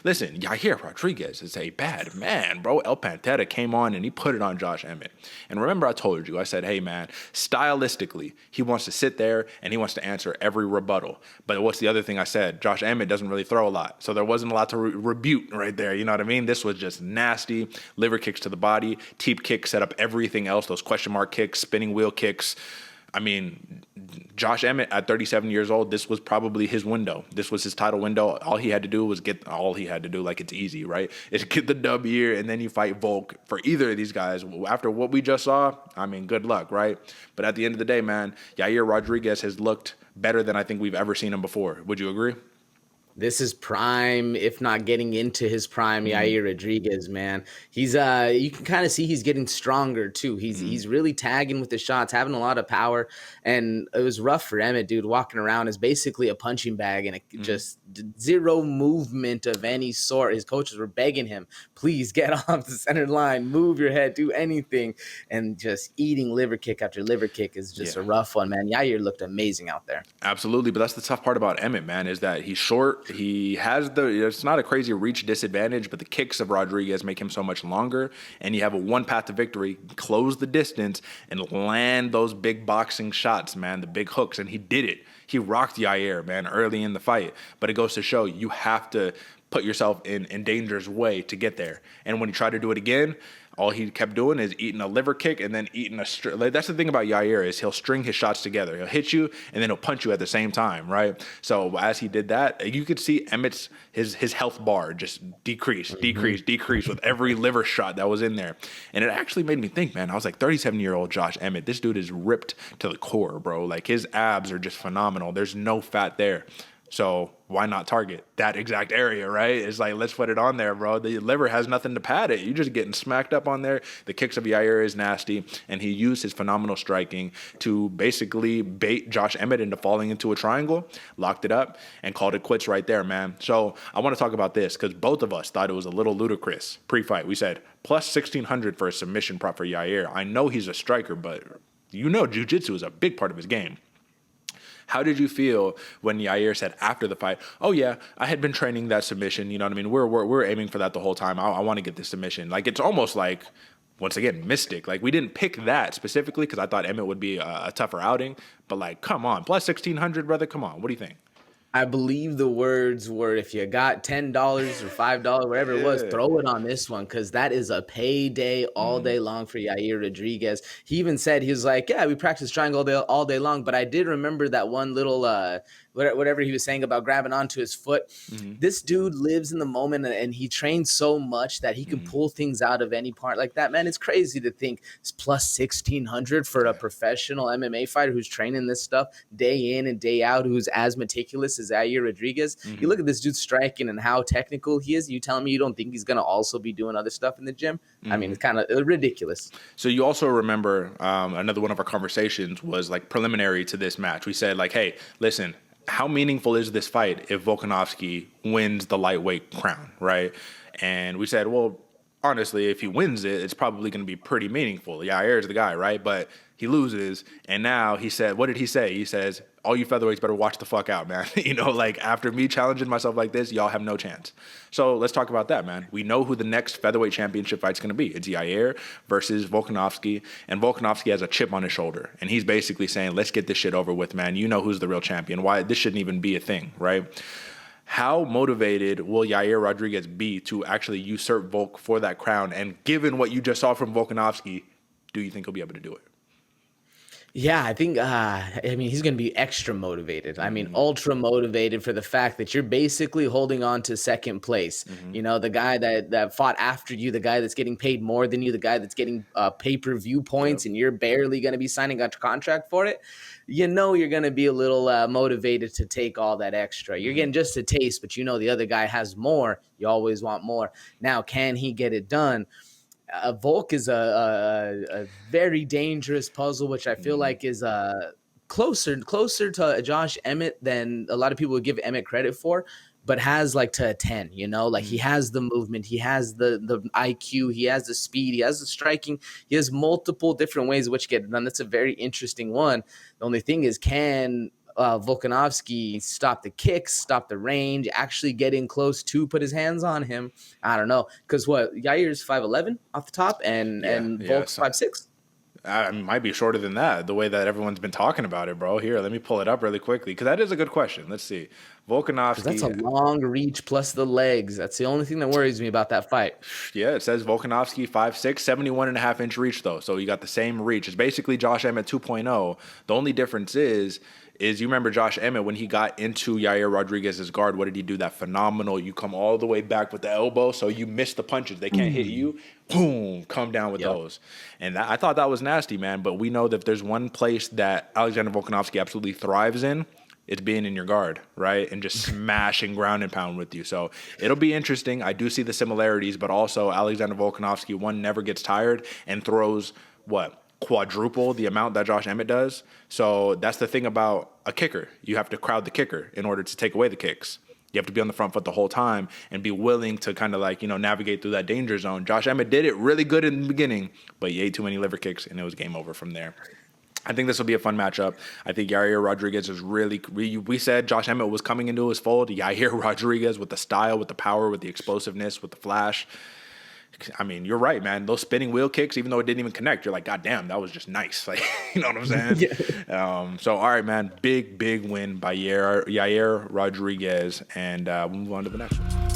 Listen, Yair Rodriguez is a bad man, bro. El Pantera came on and he put it on Josh Emmett. And remember, I told you, I said, hey, man, stylistically, he wants to sit there and he wants to answer every rebuttal. But what's the other thing I said? Josh Emmett doesn't really throw a lot. So there wasn't a lot to rebuke right there. You know what I mean? This was just nasty. Liver kicks to the body, teep kicks set up everything else, those question mark kicks, spinning wheel kicks. I mean, Josh Emmett at 37 years old, this was probably his window. This was his title window. All he had to do was like it's easy, right? Is get the dub here and then you fight Volk. For either of these guys, after what we just saw, I mean, good luck, right? But at the end of the day, man, Yair Rodriguez has looked better than I think we've ever seen him before. Would you agree? This is prime, if not getting into his prime, Yair Rodriguez, man. He's you can kind of see he's getting stronger too. He's really tagging with the shots, having a lot of power. And it was rough for Emmett, dude, walking around as basically a punching bag and just zero movement of any sort. His coaches were begging him, please get off the center line, move your head, do anything. And just eating liver kick after liver kick is just a rough one, man. Yair looked amazing out there. Absolutely, but that's the tough part about Emmett, man, is that he's short. He has it's not a crazy reach disadvantage, but the kicks of Rodriguez make him so much longer, and you have a one path to victory, close the distance, and land those big boxing shots, man, the big hooks, and he did it. He rocked Yair, man, early in the fight, but it goes to show you have to put yourself in danger's way to get there. And when he tried to do it again, all he kept doing is eating a liver kick and then eating like, that's the thing about Yair is he'll string his shots together. He'll hit you and then he'll punch you at the same time, right? So as he did that, you could see Emmett's his health bar just decrease with every liver shot that was in there. And it actually made me think, man, I was like 37-year-old Josh Emmett. This dude is ripped to the core, bro. Like his abs are just phenomenal. There's no fat there. So why not target that exact area, right? It's like, let's put it on there, bro. The liver has nothing to pad it. You're just getting smacked up on there. The kicks of Yair is nasty, and he used his phenomenal striking to basically bait Josh Emmett into falling into a triangle, locked it up, and called it quits right there, man. So I want to talk about this because both of us thought it was a little ludicrous pre-fight. We said, plus 1,600 for a submission prop for Yair. I know he's a striker, but you know jiu-jitsu is a big part of his game. How did you feel when Yair said after the fight, oh, yeah, I had been training that submission. You know what I mean? We're aiming for that the whole time. I want to get this submission. Like, it's almost like, once again, mystic. Like, we didn't pick that specifically because I thought Emmett would be a tougher outing. But, like, come on. Plus 1,600, brother. Come on. What do you think? I believe the words were, if you got $10 or $5, whatever it was, throw it on this one because that is a payday all day long for Yair Rodriguez. He even said, he was like, yeah, we practice triangle all day long, but I did remember that one little whatever he was saying about grabbing onto his foot. This dude lives in the moment and he trains so much that he can pull things out of any part like that. Man, it's crazy to think it's plus 1,600 for a professional MMA fighter who's training this stuff day in and day out, who's as meticulous as Yair Rodriguez. You look at this dude striking and how technical he is. You telling me you don't think he's going to also be doing other stuff in the gym? I mean, it's kind of ridiculous. So you also remember another one of our conversations was like preliminary to this match. We said like, hey, listen, how meaningful is this fight if Volkanovski wins the lightweight crown, right? And we said, well, honestly, if he wins it, it's probably going to be pretty meaningful. Yair is the guy, right? But he loses, and now he said, what did he say? He says, all you featherweights better watch the fuck out, man. You know, like after me challenging myself like this, y'all have no chance. So let's talk about that, man. We know who the next featherweight championship fight's going to be. It's Yair versus Volkanovski, and Volkanovski has a chip on his shoulder, and he's basically saying, let's get this shit over with, man. You know who's the real champion. Why this shouldn't even be a thing, right? How motivated will Yair Rodriguez be to actually usurp Volk for that crown? And given what you just saw from Volkanovski, do you think he'll be able to do it? Yeah, I think, he's going to be extra motivated. I mean, ultra motivated for the fact that you're basically holding on to second place. You know, the guy that fought after you, the guy that's getting paid more than you, the guy that's getting pay-per-view points, and you're barely going to be signing a contract for it. You know, you're going to be a little motivated to take all that extra. You're getting just a taste, but you know the other guy has more. You always want more. Now, can he get it done? Volk is a very dangerous puzzle, which I feel like is closer to Josh Emmett than a lot of people would give Emmett credit for, but has like to a 10, you know, like he has the movement, he has the IQ, he has the speed, he has the striking, he has multiple different ways in which to get it done. That's a very interesting one. The only thing is, can Volkanovski stopped the kicks, stopped the range, actually getting close to put his hands on him. I don't know, because what, Yair's 5'11" off the top, and Yeah, yeah. Volk's 5'6". I might be shorter than that, the way that everyone's been talking about it, bro. Here, let me pull it up really quickly, because that is a good question. Let's see. Because that's a Volkanovski, long reach plus the legs. That's the only thing that worries me about that fight. yeah, it says Volkanovski 5'6", 71.5-inch reach, though. So you got the same reach. It's basically Josh Emmett 2.0. The only difference is you remember Josh Emmett when he got into Yair Rodriguez's guard, what did he do? That phenomenal, you come all the way back with the elbow, so you miss the punches. They can't hit you. Boom, come down with Yep. those. And I thought that was nasty, man. But we know that if there's one place that Alexander Volkanovski absolutely thrives in, it's being in your guard, right? And just smashing ground and pound with you. So it'll be interesting. I do see the similarities, but also Alexander Volkanovski, one, never gets tired and throws what? Quadruple the amount that Josh Emmett does. So that's the thing about a kicker. You have to crowd the kicker in order to take away the kicks. You have to be on the front foot the whole time and be willing to kind of like, navigate through that danger zone. Josh Emmett did it really good in the beginning, but he ate too many liver kicks and it was game over from there. I think this will be a fun matchup. I think Yair Rodriguez is really, we said Josh Emmett was coming into his fold. Yair Rodriguez with the style, with the power, with the explosiveness, with the flash. I mean, you're right, man. Those spinning wheel kicks, even though it didn't even connect, you're like, God damn, that was just nice. Like, you know what I'm saying? Yeah. So, all right, man. Big win by Yair Rodriguez. And we'll move on to the next one.